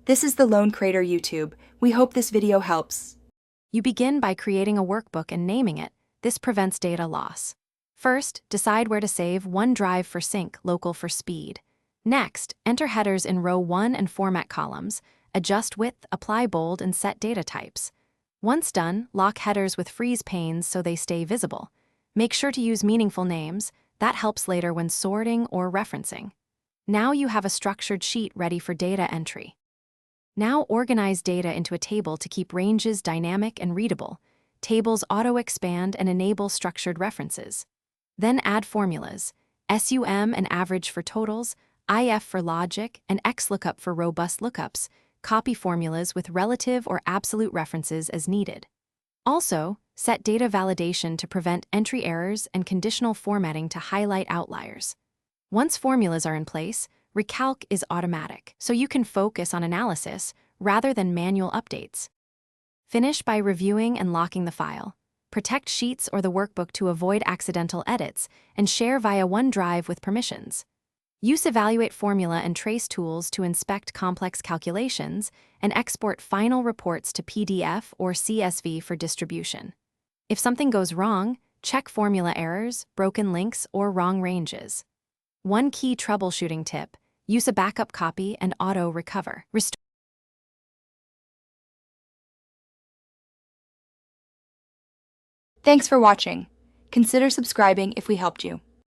This is the Lone Creator YouTube. We hope this video helps. You begin by creating a workbook and naming it. This prevents data loss. First, decide where to save: OneDrive for sync, local for speed. Next, enter headers in row 1 and format columns. Adjust width, apply bold, and set data types. Once done, lock headers with freeze panes so they stay visible. Make sure to use meaningful names. That helps later when sorting or referencing. Now you have a structured sheet ready for data entry. Now organize data into a table to keep ranges dynamic and readable. Tables auto-expand and enable structured references. Then add formulas: SUM and average for totals, IF for logic, and XLOOKUP for robust lookups. Copy formulas with relative or absolute references as needed. Also, set data validation to prevent entry errors and conditional formatting to highlight outliers. Once formulas are in place, recalc is automatic, so you can focus on analysis rather than manual updates. Finish by reviewing and locking the file. Protect sheets or the workbook to avoid accidental edits, and share via OneDrive with permissions. Use Evaluate Formula and Trace tools to inspect complex calculations and export final reports to PDF or CSV for distribution. If something goes wrong, check formula errors, broken links, or wrong ranges. One key troubleshooting tip: use a backup copy and auto-recover. Thanks for watching. Consider subscribing if we helped you.